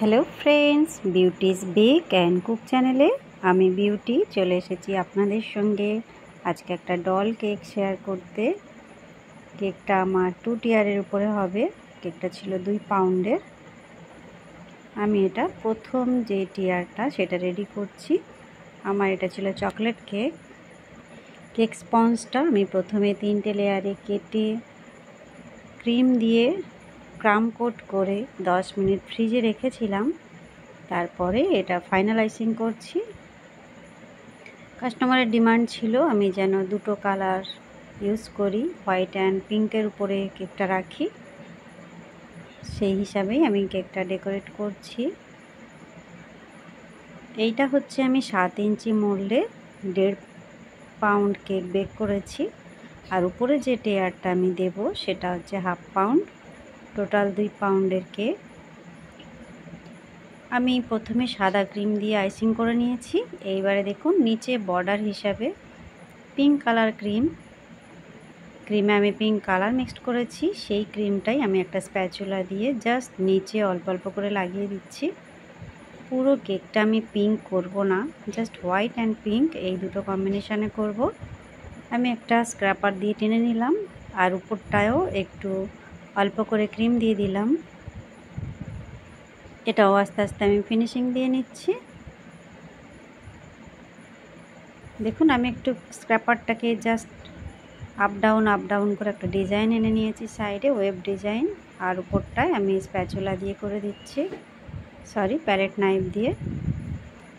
Hello friends, Beauty's bake and cook চ্যানেলে আমি beauty চলে এসেছি আপনাদের সঙ্গে আজকে একটা ডল কেক শেয়ার করতে। কেকটা আমার 2 টিয়ারের উপরে হবে। কেকটা ছিল 2 পাউন্ডের। আমি এটা প্রথম যে টিয়ারটা সেটা রেডি করছি। আমার এটা ছিল চকলেট কেক। কেক স্পঞ্জটা আমি প্রথমে 3টে লেয়ারে কেটে ক্রিম দিয়ে ক্রাম কোট করে 10 মিনিট ফ্রিজে রেখেছিলাম। তারপরে এটা ফাইনালাইজিং করছি। কাস্টমারের ডিমান্ড ছিল আমি যেন দুটো কালার ইউজ করি, হোয়াইট অ্যান্ড পিঙ্কের উপরে কেকটা রাখি। সেই হিসাবেই আমি কেকটা ডেকোরেট করছি। এইটা হচ্ছে আমি 7 ইঞ্চি মোল্ডে 1.5 পাউন্ড কেক বেক করেছি। আর উপরে যে টেয়ারটা আমি দেব সেটা হচ্ছে 1/2 পাউন্ড, টোটাল 2 পাউন্ডের কেক। আমি প্রথমে সাদা ক্রিম দিয়ে আইসিং করে নিয়েছি। এইবারে দেখুন নিচে বর্ডার হিসাবে পিঙ্ক কালার ক্রিমে আমি পিঙ্ক কালার মিক্সড করেছি। সেই ক্রিমটাই আমি একটা স্প্যাচুলা দিয়ে জাস্ট নিচে অল্প অল্প করে লাগিয়ে দিচ্ছি। পুরো কেকটা আমি পিঙ্ক করব না, জাস্ট হোয়াইট অ্যান্ড পিঙ্ক এই দুটো কম্বিনেশানে করব। আমি একটা স্ক্র্যাপার দিয়ে টেনে নিলাম আর উপরটায়ও একটু অল্প করে ক্রিম দিয়ে দিলাম। এটাও আস্তে আস্তে আমি ফিনিশিং দিয়ে নিচ্ছি। দেখুন আমি একটু স্ক্র্যাপারটাকে জাস্ট আপ ডাউন করে একটা ডিজাইন এনে নিয়েছি সাইডে, ওয়েব ডিজাইন। আর উপরটায় আমি স্প্যাচুলা দিয়ে করে দিচ্ছি, প্যালেট নাইফ দিয়ে।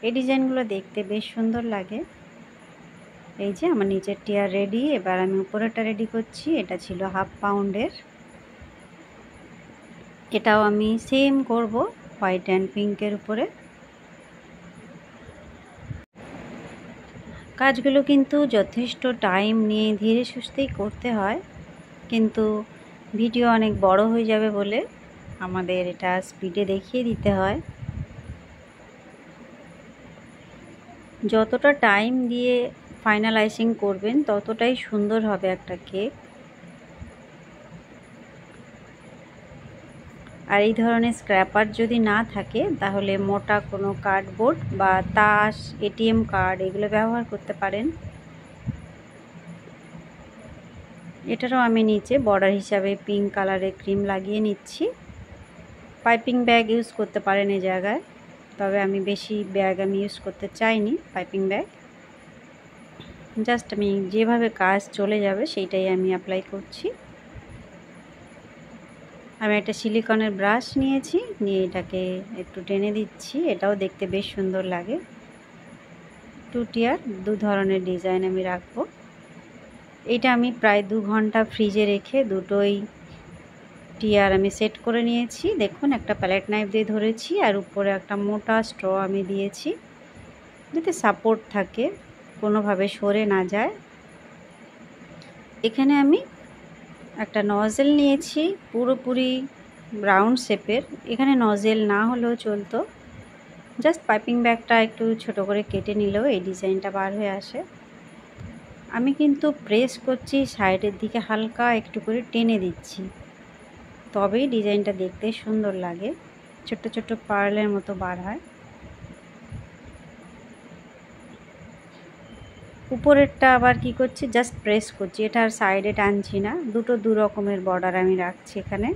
এই ডিজাইনগুলো দেখতে বেশ সুন্দর লাগে। এই যে আমার নিচের টিয়ার রেডি। এবার আমি উপরেরটা রেডি করছি। এটা ছিল 1/2 পাউন্ডের। এটাও আমি সেম করব হোয়াইট অ্যান্ড পিঙ্কের উপরে। কাজগুলো কিন্তু যথেষ্ট টাইম নিয়ে ধীরে সুস্থেই করতে হয়, কিন্তু ভিডিও অনেক বড় হয়ে যাবে বলে আমাদের এটা স্পিডে দেখিয়ে দিতে হয়। যতটা টাইম দিয়ে ফাইনালাইজিং করবেন ততটাই সুন্দর হবে একটা কেক। আর এই ধরনের স্ক্র্যাপার যদি না থাকে তাহলে মোটা কোনো কার্ডবোর্ড বা তাস, এটিএম কার্ড এগুলো ব্যবহার করতে পারেন। এটারও আমি নিচে বর্ডার হিসাবে পিঙ্ক কালারের ক্রিম লাগিয়ে নিচ্ছি। পাইপিং ব্যাগ ইউজ করতে পারেন এই জায়গায়, তবে আমি বেশি ব্যাগ ইউজ করতে চাইনি। পাইপিং ব্যাগ জাস্ট আমি যেভাবে কাজ চলে যাবে সেইটাই আমি অ্যাপ্লাই করছি। আমি একটা সিলিকনের ব্রাশ নিয়েছি, নিয়ে এটাকে একটু টেনে দিচ্ছি। এটাও দেখতে বেশ সুন্দর লাগে। 2 টিয়ার 2 ধরনের ডিজাইন আমি রাখবো। এটা আমি প্রায় 2 ঘন্টা ফ্রিজে রেখে দুটোই টিয়ার আমি সেট করে নিয়েছি। দেখুন একটা প্যালেট নাইফ দিয়ে ধরেছি আর উপরে একটা মোটা স্ট্র আমি দিয়েছি যাতে সাপোর্ট থাকে, কোনোভাবে সরে না যায়। এখানে আমি একটা নজেল নিয়েছি পুরোপুরি রাউন্ড শেপের। এখানে নজেল না হলেও চলতো, জাস্ট পাইপিং ব্যাগটা একটু ছোট করে কেটে নিলেও এই ডিজাইনটা বার হয়ে আসে। আমি কিন্তু প্রেস করছি, সাইডের দিকে হালকা একটু করে টেনে দিচ্ছি, তবেই ডিজাইনটা দেখতে সুন্দর লাগে, ছোট্ট ছোট্ট পার্লের মতো বার হয়। উপরেরটা আবার কি করছি, জাস্ট প্রেস করছি, এটা আর সাইডে টানছি না। দুটো 2 রকমের বর্ডার আমি রাখছি এখানে।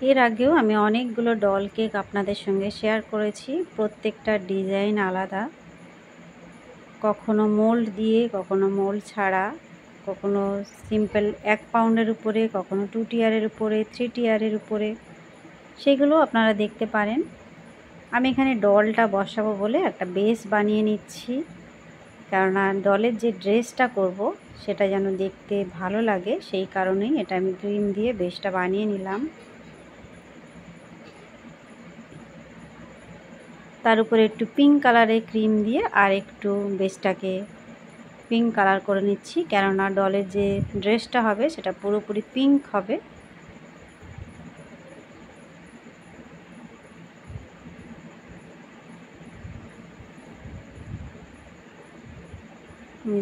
এর আগেও আমি অনেকগুলো ডল কেক আপনাদের সঙ্গে শেয়ার করেছি, প্রত্যেকটা ডিজাইন আলাদা, কখনো মোল্ড দিয়ে, কখনো মোল্ড ছাড়া, কখনো সিম্পল 1 পাউন্ডের উপরে, কখনো 2 টিয়ারের উপরে, 3 টিয়ারের উপরে, সেগুলো আপনারা দেখতে পারেন। আমি এখানে ডলটা বসাবো বলে একটা বেস বানিয়ে নিচ্ছি, কেননা ডলের যে ড্রেসটা করব সেটা যেন দেখতে ভালো লাগে, সেই কারণেই এটা আমি ক্রিম দিয়ে বেসটা বানিয়ে নিলাম। তার উপরে একটু পিঙ্ক কালারের ক্রিম দিয়ে আর একটু বেসটাকে পিঙ্ক কালার করে নিচ্ছি, কেননা ডলের যে ড্রেসটা হবে সেটা পুরোপুরি পিঙ্ক হবে।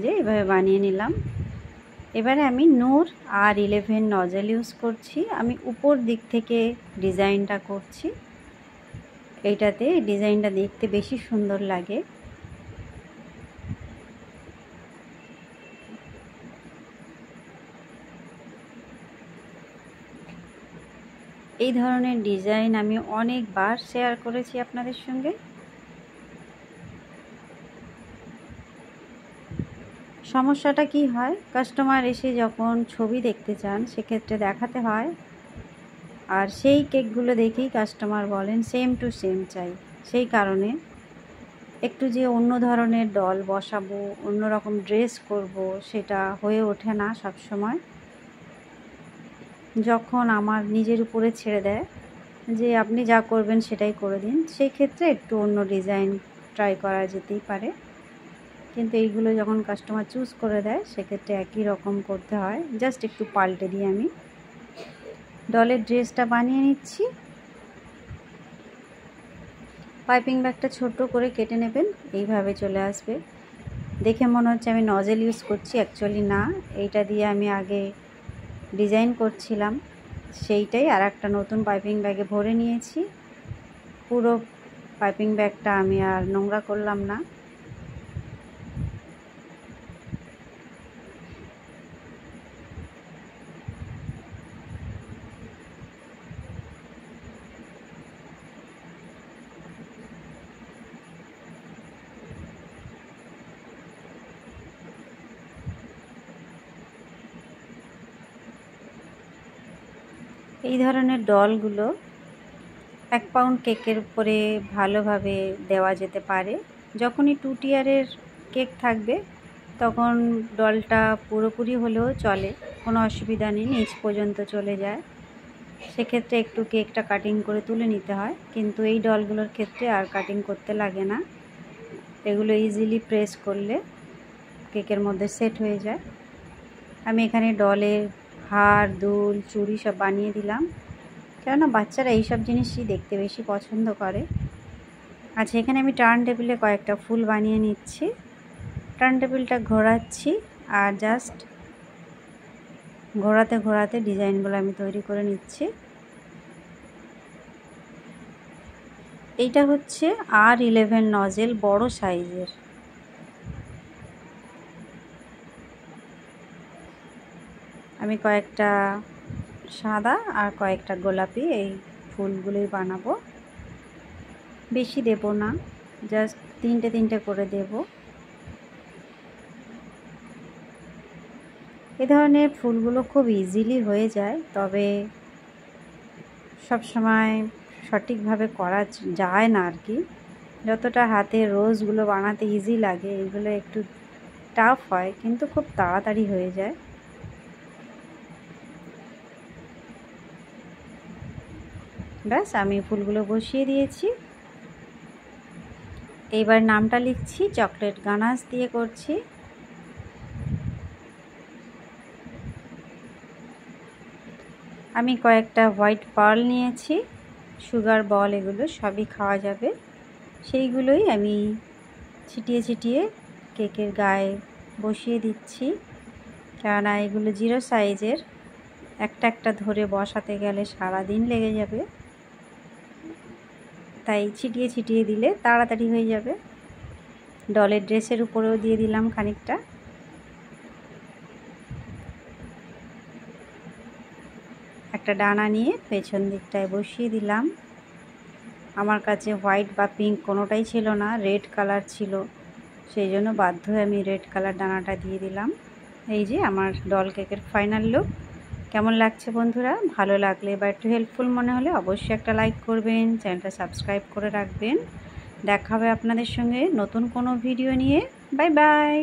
যে এভাবে বানিয়ে নিলাম। এবারে আমি নূর R11 নজেল ইউজ করছি। আমি উপর দিক থেকে ডিজাইনটা করছি। এইটাতে ডিজাইনটা দেখতে বেশি সুন্দর লাগে। এই ধরনের ডিজাইন আমি অনেকবার শেয়ার করেছি আপনাদের সঙ্গে। সমস্যাটা কি হয়, কাস্টমার এসে যখন ছবি দেখতে চান সেক্ষেত্রে দেখাতে হয়, আর সেই কেকগুলো দেখেই কাস্টমার বলেন সেম টু সেম চাই। সেই কারণে একটু যে অন্য ধরনের ডল বসাবো, অন্য রকম ড্রেস করব, সেটা হয়ে ওঠে না সব সময়। যখন আমার নিজের উপরে ছেড়ে দেয় যে আপনি যা করবেন সেটাই করে দিন, সেই ক্ষেত্রে একটু অন্য ডিজাইন ট্রাই করা যেতেই পারে। কিন্তু এইগুলো যখন কাস্টমার চুজ করে দেয় সেক্ষেত্রে একই রকম করতে হয়, জাস্ট একটু পাল্টে দিয়ে আমি ডলের ড্রেসটা বানিয়ে নিচ্ছি। পাইপিং ব্যাগটা ছোট করে কেটে নেবেন, এইভাবে চলে আসবে। দেখে মনে হচ্ছে আমি নজেল ইউজ করছি, অ্যাকচুয়ালি না, এইটা দিয়ে আমি আগে ডিজাইন করছিলাম, সেইটাই আর একটা নতুন পাইপিং ব্যাগে ভরে নিয়েছি। পুরো পাইপিং ব্যাগটা আমি আর নোংরা করলাম না। এই ধরনের ডলগুলো 1 পাউন্ড কেকের উপরে ভালোভাবে দেওয়া যেতে পারে। যখনই 2 টিয়ারের কেক থাকবে তখন ডলটা পুরোপুরি হলেও চলে, কোনো অসুবিধা নেই, নিচ পর্যন্ত চলে যায়। সেক্ষেত্রে একটু কেকটা কাটিং করে তুলে নিতে হয়, কিন্তু এই ডলগুলোর ক্ষেত্রে আর কাটিং করতে লাগে না। এগুলো ইজিলি প্রেস করলে কেকের মধ্যে সেট হয়ে যায়। আমি এখানে ডলের হার, দুল, চুড়ি সব বানিয়ে দিলাম, কেননা বাচ্চারা এইসব জিনিসই দেখতে বেশি পছন্দ করে। আচ্ছা, এখানে আমি টার্ন টেবিলে কয়েকটা ফুল বানিয়ে নিচ্ছি। টার্ন টেবিলটা ঘোরাচ্ছি আর জাস্ট ঘোরাতে ঘোরাতে ডিজাইনগুলো আমি তৈরি করে নিচ্ছি। এইটা হচ্ছে R11 নজেল, বড় সাইজের। আমি কয়েকটা সাদা আর কয়েকটা গোলাপি এই ফুলগুলোই বানাবো। বেশি দেব না, জাস্ট 3টে করে দেব। এই ধরনের ফুলগুলো খুব ইজিলি হয়ে যায়, তবে সব সময় সঠিকভাবে করা যায় না আর কি। যতটা হাতে রোজগুলো বানাতে ইজি লাগে, এগুলো একটু টাফ হয়, কিন্তু খুব তাড়াতাড়ি হয়ে যায়। ব্যাস, আমি ফুলগুলো বসিয়ে দিয়েছি। এইবার নামটা লিখছি, চকলেট গানাশ দিয়ে করছি। আমি কয়েকটা হোয়াইট পার্ল নিয়েছি, সুগার বল, এগুলো সবই খাওয়া যাবে। সেইগুলোই আমি ছিটিয়ে ছিটিয়ে কেকের গায়ে বসিয়ে দিচ্ছি, কেননা এগুলো 0 সাইজের, একটা একটা ধরে বসাতে গেলে সারা দিন লেগে যাবে, তাই ছিটিয়ে ছিটিয়ে দিলে তাড়াতাড়ি হয়ে যাবে। ডলের ড্রেসের উপরেও দিয়ে দিলাম খানিকটা। একটা ডানা নিয়ে পেছন দিকটায় বসিয়ে দিলাম। আমার কাছে হোয়াইট বা পিঙ্ক কোনোটাই ছিল না, রেড কালার ছিল, সেই জন্য বাধ্য হয়ে আমি রেড কালার ডানাটা দিয়ে দিলাম। এই যে আমার ডল কেকের ফাইনাল লুক। কেমন লাগছে বন্ধুরা? ভালো লাগলে বা একটু হেল্পফুল মনে হলে অবশ্যই একটা লাইক করবেন, চ্যানেলটা সাবস্ক্রাইব করে রাখবেন। দেখা হবে আপনাদের সঙ্গে নতুন কোনো ভিডিও নিয়ে। Bye bye.